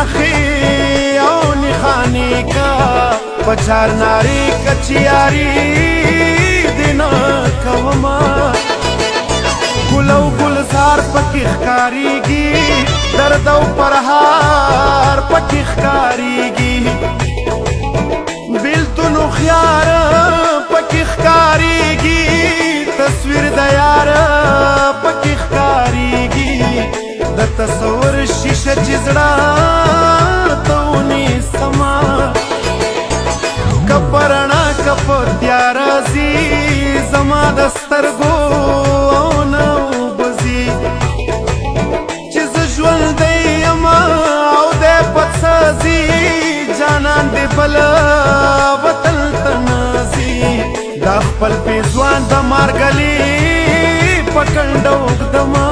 نخی او نخانی کا پچار ناری کچیاری دینا کوما گلو گلزار پکی خکاریگی درد او پرهار پکی خکاریگی بیلتونو خیار پکی خکاریگی تصویر دیار پکی خکاریگی د تصور شیشه چیزڑا تونی سما کپرنا کپ تیارازی زما دسترگو او نو بزی چیز جول دی اما او دی پتسازی جانان دی بلا وطل تنازی دا خپل پیزوان دا مارگلی پکنڈوک دما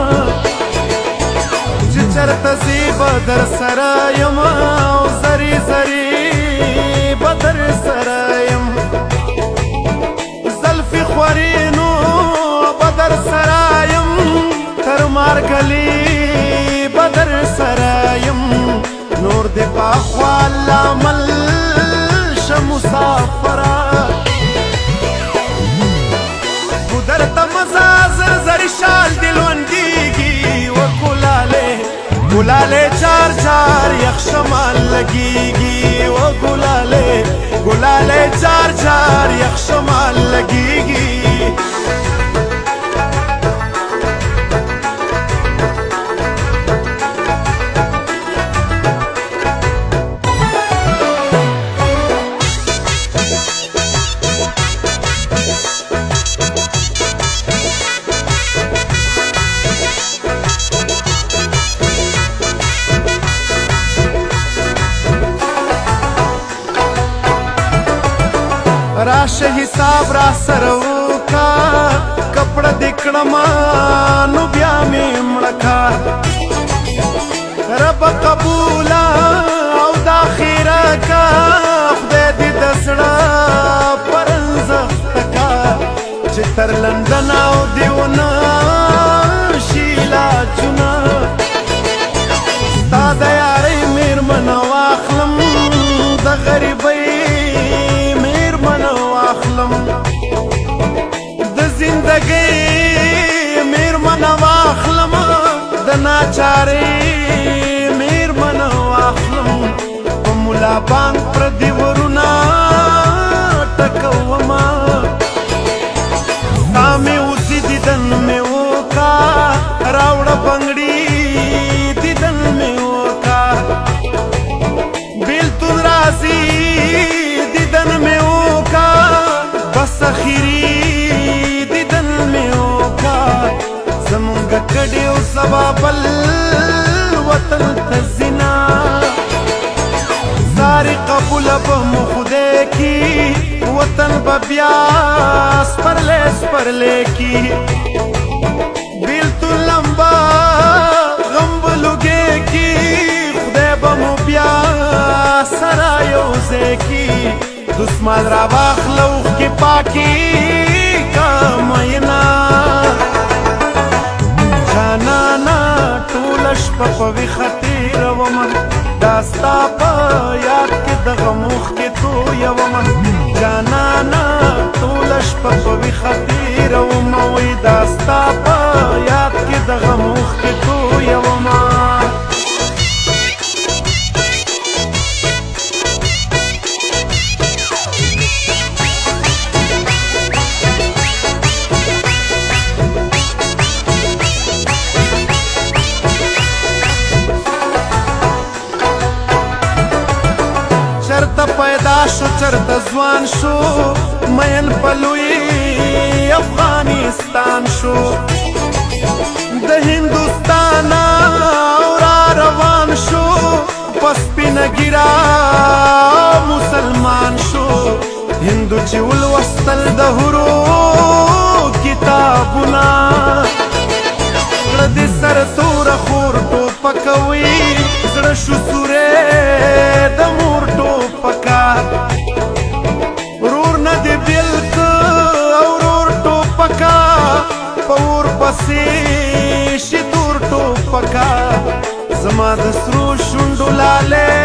چرت زی بدر سرایم او زری زری بدر سرایم زلفی خورینو بدر سرایم تر مارگلی بدر سرایم نور دی پاخوال لامل شمسافرا بدر تمزازر زری شال دلوندیگی و کلاله گلاله چار چار یک شمال لگیگی و گلاله گلاله چار چار یک شمال لگیگی راشه حساب را سرو کا کپڑا دکڑما نو بیا می مڑکا رب قبولا او دا خیرہ کا خدای دی دسڑا پرنزخت کا چتر لندن او دیونا شیلا جنا ستا دا یاری میر من واخلم دا غریبی د زندگی میر من واخلم د ناچاری میر من واخلم په مولا بانک پر دیورونا ټکوما سامي اوسې دیدن مې وکا راوړه بنګړي دیدن مې وکا بیلتون راځي دیدن مې وکا بس اخیری دیدن میں اوکا زمونگا کڑیو سبابل وطن تزینا ساری قبول بم خودے کی وطن ببیاس پرلے کی بیلتو لمبا غمبلوگے کی خودے بم بیاس سرائیوزے کی دسمال را باخلوخ کی پاکی کاماینا جانانا طولش پپوی خطیر ومن داستا پا یاد کی دغموخ کی تو یومن جانانا طولش پپوی خطیر وموی داستا پا یاد کی دغموخ کی تو یومن پیدا شو چرته ځوان شو مین پلوی افغانستان شو د هندوستان او را روان شو پس سپینه ګیرا مسلمان شو هندو چې ولوستل د هورو کتابونه کړه د سر توره خور ټوپکوي زړه شو سوری د مور ټوپکه ورور نه دې بیل که او ورور ټوپکه په ور پسې شي تور ټوپکه زما د سرو شونډو لالی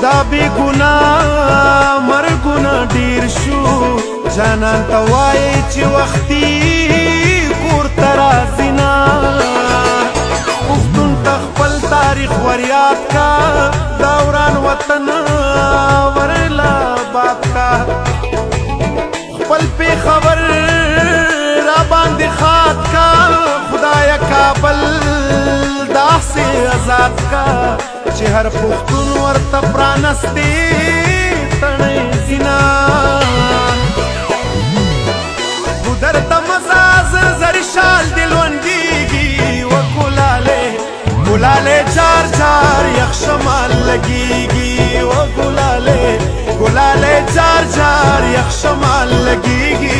دا بی گناه مرگونه ډیر شو جانان ته وایي چې وختي کور ته راځي نه پښتون ته خپل تاریخ وریاد کا دا وران وطن ورلا باد کا خپل پیښور را باندې خات کا خدایا کابل داسې آزاد کا چې هر پښتون ورته پرانستې تڼۍ زینا ګودر ته مزاز زری شال دې لونډېږي و ګلالې ګلالې جار جار یخ شمال لګېږي و ګلالې ګلالې جار جار یخ شمال لګېږي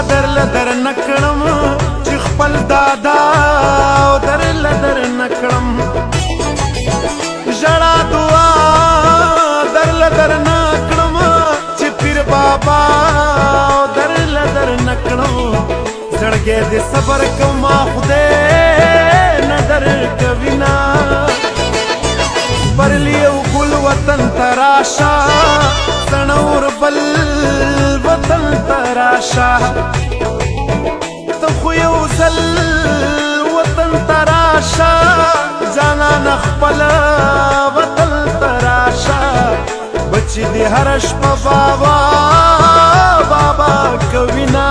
در لدر نکړم چې خپل دادا او در لدر نکړم ژړا دعا در لدر نکړم چې پیر بابا او در لدر نکړم زړګې دې صبر کما خدای نظر کوینا پرلیو ګل وطن تراشا سنور بل وطن تراشا ته خو یو ځل وطن تراشا جانان خپل وطن تراشا بچی دې هر شپه بابا بابا کوینا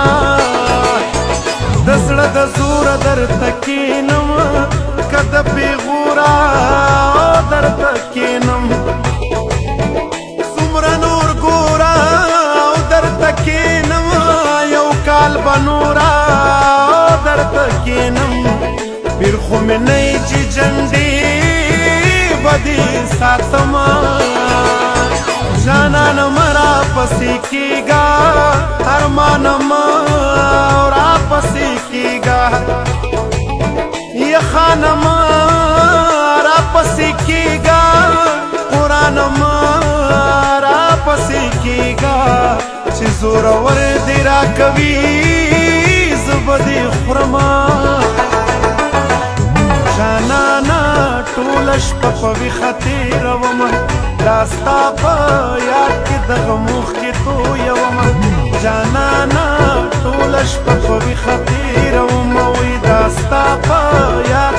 د زړه د زور درته کینم که د پیغورا درته کینم څومره نور ګورا او درته کینم یو کال به نورا درته کینم پیر خو مې نه یې چې جنډې به دې ساتمه جانان مه راپسې کېږه ارمان مه راپسې کېږه یخان مه راپسې کېږه قرآن مه راپسې کېږه چې زورور دې راکوي زه به دې خورمه جانانا ټوله شپه په ویښه تېرومه دا ستا په یاد کې دغه موخ کې تویومه جانانا ټوله شپه په ویښه تېرومه وایي دا ستا په یاد